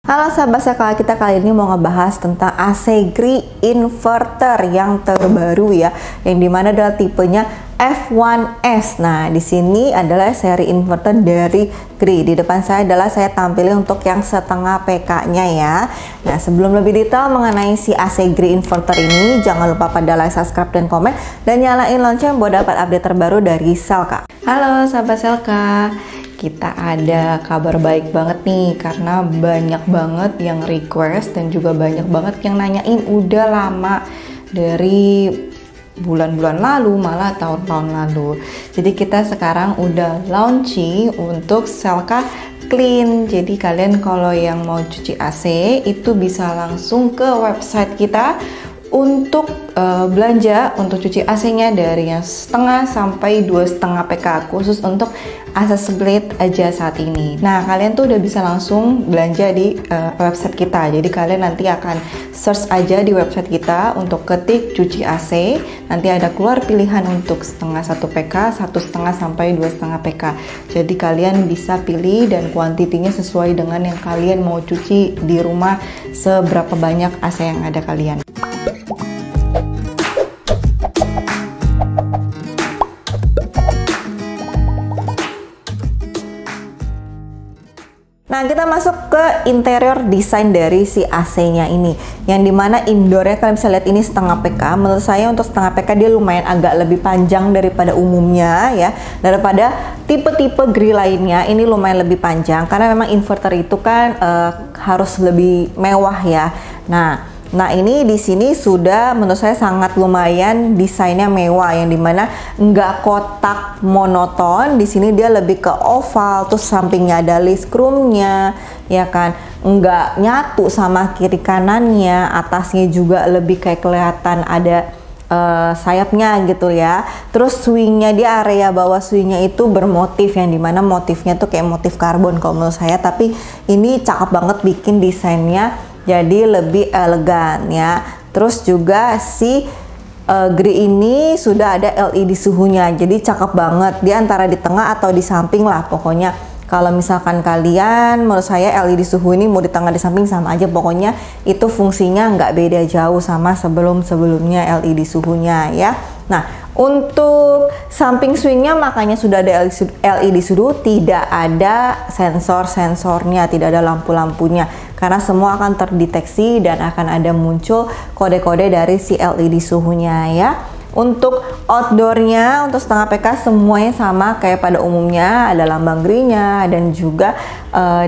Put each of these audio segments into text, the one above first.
Halo sahabat sekali, kita kali ini mau ngebahas tentang AC Grid inverter yang terbaru ya, yang dimana adalah tipenya F1S. Nah, di sini adalah seri inverter dari Grid. Di depan saya adalah saya tampilin untuk yang setengah PK-nya ya. Nah, sebelum lebih detail mengenai si AC Grid inverter ini, jangan lupa pada like, subscribe, dan komen, dan nyalain lonceng buat dapat update terbaru dari Selka. Halo sahabat Selka. Kita ada kabar baik banget nih, karena banyak banget yang request dan juga banyak banget yang nanyain udah lama, dari bulan-bulan lalu, malah tahun-tahun lalu. Jadi kita sekarang udah launching untuk Selka Clean. Jadi kalian kalau yang mau cuci AC itu bisa langsung ke website kita untuk belanja untuk cuci AC-nya dari yang setengah sampai 2,5 PK, khusus untuk AC split aja saat ini. Nah, kalian tuh udah bisa langsung belanja di website kita. Jadi kalian nanti akan search aja di website kita untuk ketik cuci AC. Nanti ada keluar pilihan untuk setengah 1 PK, 1,5 sampai 2,5 PK. Jadi kalian bisa pilih dan kuantitinya sesuai dengan yang kalian mau cuci di rumah, seberapa banyak AC yang ada kalian. Nah, kita masuk ke interior desain dari si AC-nya ini, yang dimana indoornya kalian bisa lihat ini setengah PK. Menurut saya untuk setengah PK dia lumayan agak lebih panjang daripada umumnya ya, daripada tipe-tipe grill lainnya. Ini lumayan lebih panjang karena memang inverter itu kan harus lebih mewah ya. Nah ini di sini sudah menurut saya sangat lumayan desainnya mewah, yang dimana nggak kotak monoton. Di sini dia lebih ke oval, terus sampingnya ada list chrome-nya, ya kan, nggak nyatu sama kiri kanannya. Atasnya juga lebih kayak kelihatan ada sayapnya gitu ya. Terus swingnya di area bawah swingnya itu bermotif, yang dimana motifnya tuh kayak motif karbon kalau menurut saya. Tapi ini cakep banget bikin desainnya jadi lebih elegan ya. Terus juga si Grid ini sudah ada LED suhunya, jadi cakep banget. Dia antara di tengah atau di samping lah pokoknya. Kalau misalkan kalian, menurut saya LED suhu ini mau di tengah di samping sama aja, pokoknya itu fungsinya nggak beda jauh sama sebelum-sebelumnya LED suhunya ya. Nah, untuk samping swingnya makanya sudah ada LED suhu, tidak ada sensor-sensornya, tidak ada lampu-lampunya, karena semua akan terdeteksi dan akan ada muncul kode-kode dari si LED suhunya ya. Untuk outdoornya, untuk setengah PK semuanya sama kayak pada umumnya, ada lambang Gridnya, dan juga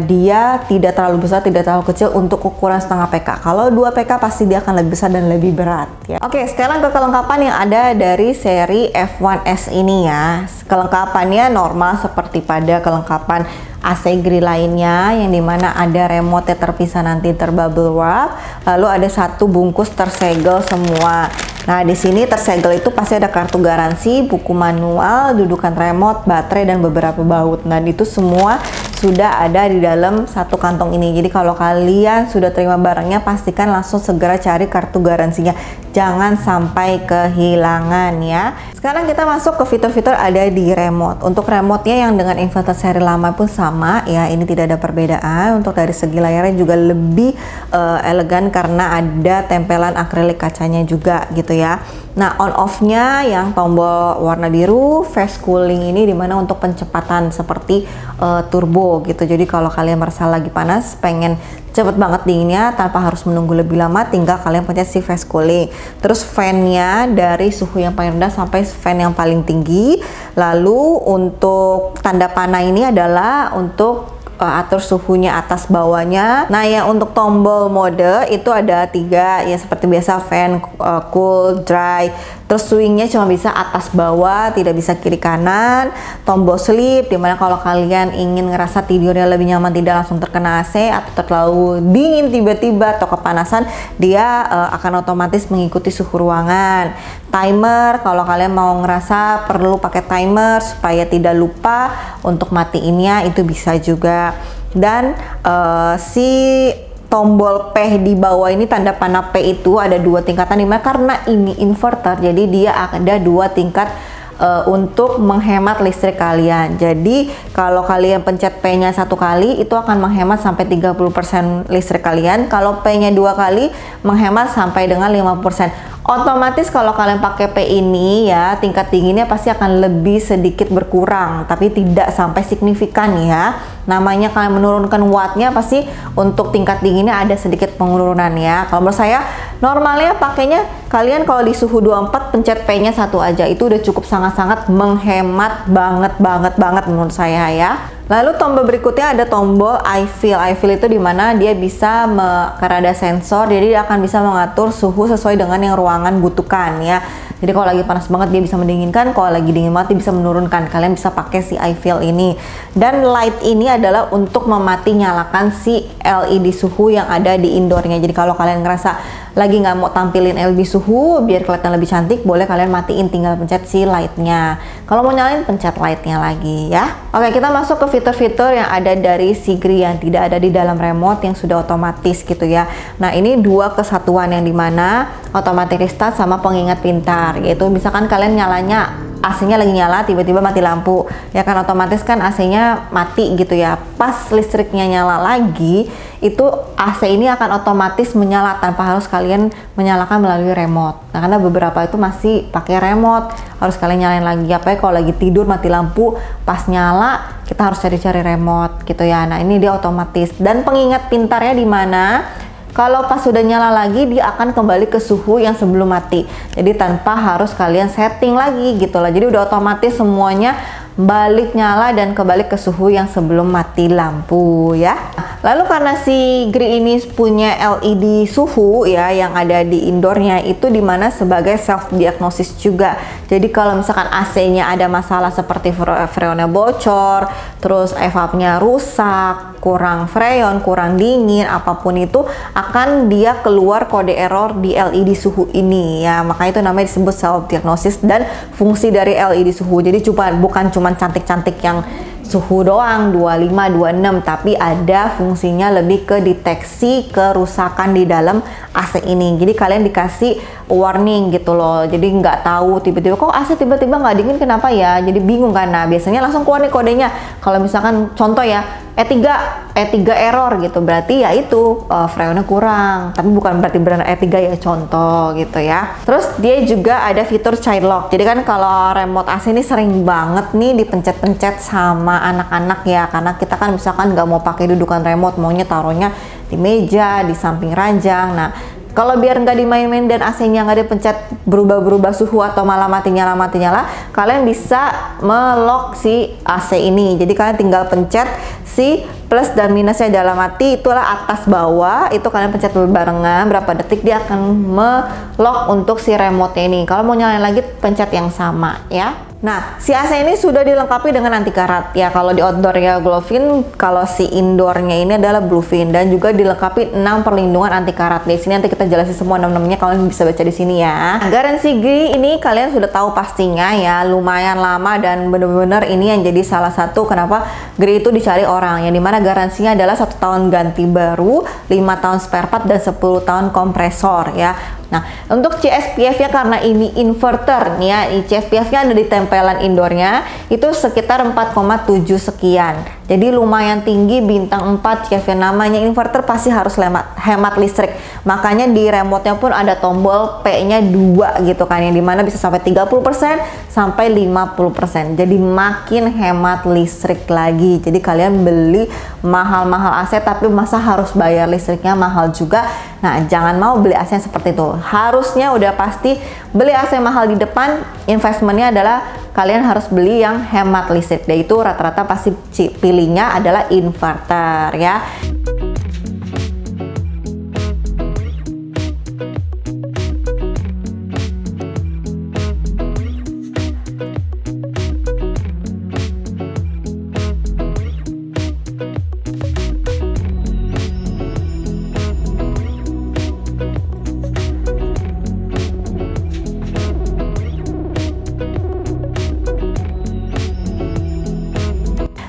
dia tidak terlalu besar, tidak terlalu kecil untuk ukuran setengah PK. Kalau 2 PK pasti dia akan lebih besar dan lebih berat ya. Oke, sekarang ke kelengkapan yang ada dari seri F1S ini ya. Kelengkapannya normal seperti pada kelengkapan AC Grid lainnya, yang dimana ada remote terpisah nanti terbubble wrap, lalu ada satu bungkus tersegel semua. Nah, di sini tersegel itu pasti ada kartu garansi, buku manual, dudukan remote, baterai, dan beberapa baut. Nah, itu semua sudah ada di dalam satu kantong ini. Jadi kalau kalian sudah terima barangnya, pastikan langsung segera cari kartu garansinya, jangan sampai kehilangan ya. Sekarang kita masuk ke fitur-fitur ada di remote. Untuk remote-nya yang dengan inverter seri lama pun sama ya, ini tidak ada perbedaan. Untuk dari segi layarnya juga lebih elegan karena ada tempelan akrilik kacanya juga gitu ya. Nah, on off-nya yang tombol warna biru, fast cooling ini dimana untuk pencepatan seperti turbo gitu. Jadi kalau kalian merasa lagi panas, pengen cepet banget dinginnya tanpa harus menunggu lebih lama, tinggal kalian pencet si fast cooling. Terus fan-nya dari suhu yang paling rendah sampai fan yang paling tinggi. Lalu untuk tanda panah ini adalah untuk atur suhunya atas bawahnya. Nah, yang untuk tombol mode itu ada 3 ya, seperti biasa fan, cool, dry. Terus swingnya cuma bisa atas bawah, tidak bisa kiri kanan. Tombol sleep, dimana kalau kalian ingin ngerasa tidurnya lebih nyaman, tidak langsung terkena AC atau terlalu dingin tiba-tiba atau kepanasan, dia akan otomatis mengikuti suhu ruangan. Timer, kalau kalian mau ngerasa perlu pakai timer supaya tidak lupa untuk matiinnya, itu bisa juga. Dan si tombol P di bawah ini, tanda panah P itu ada 2 tingkatan, dimana karena ini inverter jadi dia ada 2 tingkat untuk menghemat listrik kalian. Jadi kalau kalian pencet P-nya 1 kali itu akan menghemat sampai 30% listrik kalian. Kalau P-nya 2 kali menghemat sampai dengan 50%. Otomatis kalau kalian pakai P ini ya, tingkat dinginnya pasti akan lebih sedikit berkurang, tapi tidak sampai signifikan ya. Namanya kalian menurunkan wattnya, pasti untuk tingkat dinginnya ada sedikit penurunan ya. Kalau menurut saya normalnya pakainya kalian kalau di suhu 24 pencet P-nya 1 aja, itu udah cukup sangat-sangat menghemat banget menurut saya ya. Lalu tombol berikutnya ada tombol I feel. I feel itu dimana dia bisa karena ada sensor, jadi dia akan bisa mengatur suhu sesuai dengan yang ruangan butuhkan ya. Jadi kalau lagi panas banget dia bisa mendinginkan, kalau lagi dingin banget dia bisa menurunkan. Kalian bisa pakai si I feel ini. Dan light ini adalah untuk memati nyalakan si LED suhu yang ada di indoornya. Jadi kalau kalian ngerasa lagi nggak mau tampilin LED suhu biar kelihatan lebih cantik, boleh kalian matiin, tinggal pencet si lightnya. Kalau mau nyalain pencet lightnya lagi ya. Oke, kita masuk ke fitur-fitur yang ada dari si Gree yang tidak ada di dalam remote, yang sudah otomatis gitu ya. Nah, ini dua kesatuan yang dimana otomatis restart sama pengingat pintar, yaitu misalkan kalian nyalanya AC-nya lagi nyala, tiba-tiba mati lampu ya kan, otomatis kan AC-nya mati gitu ya. Pas listriknya nyala lagi, itu AC ini akan otomatis menyala tanpa harus kalian menyalakan melalui remote. Nah, karena beberapa itu masih pakai remote, harus kalian nyalain lagi. Apa ya, kalau lagi tidur mati lampu, pas nyala kita harus cari-cari remote gitu ya. Nah, ini dia otomatis. Dan pengingat pintarnya di mana kalau pas sudah nyala lagi dia akan kembali ke suhu yang sebelum mati. Jadi tanpa harus kalian setting lagi gitu lah. Jadi udah otomatis semuanya balik nyala dan kembali ke suhu yang sebelum mati lampu ya. Lalu karena si Gree ini punya LED suhu ya yang ada di indoornya, itu dimana sebagai self diagnosis juga. Jadi kalau misalkan AC-nya ada masalah seperti freonnya bocor, terus evapnya rusak, kurang freon, kurang dingin, apapun itu akan dia keluar kode error di LED suhu ini ya. Makanya itu namanya disebut self diagnosis dan fungsi dari LED suhu. Jadi bukan cuma cantik-cantik yang suhu doang 25, 26, tapi ada fungsinya lebih ke deteksi kerusakan di dalam AC ini. Jadi kalian dikasih warning gitu loh, jadi nggak tahu tiba-tiba kok AC tiba-tiba nggak dingin kenapa ya, jadi bingung kan. Nah, biasanya langsung keluar nih kodenya. Kalau misalkan contoh ya E3 error gitu, berarti ya itu freonnya kurang, tapi bukan berarti benar E3 ya, contoh gitu ya. Terus dia juga ada fitur child lock. Jadi kan kalau remote AC ini sering banget nih dipencet-pencet sama anak-anak ya, karena kita kan misalkan nggak mau pakai dudukan remote, maunya taruhnya di meja, di samping ranjang. Nah, kalau biar nggak dimain-main dan AC-nya nggak dipencet berubah-berubah suhu atau malah mati nyala, kalian bisa melock si AC ini. Jadi kalian tinggal pencet si plus dan minusnya dalam arti itulah atas bawah, itu kalian pencet barengan berapa detik dia akan melock untuk si remote ini. Kalau mau nyalain lagi pencet yang sama ya. Nah, si AC ini sudah dilengkapi dengan anti karat ya. Kalau di outdoor ya Glowfin, kalau si indoornya ini adalah Bluefin, dan juga dilengkapi 6 perlindungan anti karat. Di sini nanti kita jelasin semua 6-6-nya, kalian bisa baca di sini ya. Garansi Gree ini kalian sudah tahu pastinya ya, lumayan lama dan bener-bener ini yang jadi salah satu kenapa Gree itu dicari orang, yang dimana garansinya adalah 1 tahun ganti baru, 5 tahun spare part, dan 10 tahun kompresor ya. Nah, untuk CSPF-nya karena ini inverter nih ya, CSPF-nya ada di tempelan indoornya itu sekitar 4,7 sekian. Jadi lumayan tinggi, bintang 4 CSPF, namanya inverter pasti harus hemat listrik. Makanya di remote-nya pun ada tombol P-nya 2 gitu kan, yang dimana bisa sampai 30% sampai 50%. Jadi makin hemat listrik lagi. Jadi kalian beli mahal-mahal AC tapi masa harus bayar listriknya mahal juga. Nah, jangan mau beli AC yang seperti itu. Harusnya udah pasti beli AC mahal di depan, investmentnya adalah kalian harus beli yang hemat listrik. Dan itu rata-rata pasti pilihnya adalah inverter ya.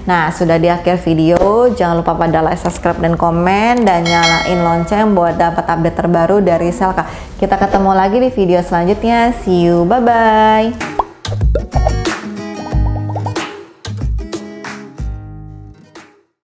Nah, sudah di akhir video, jangan lupa pada like, subscribe, dan komen, dan nyalain lonceng buat dapat update terbaru dari Selka. Kita ketemu lagi di video selanjutnya. See you, bye-bye.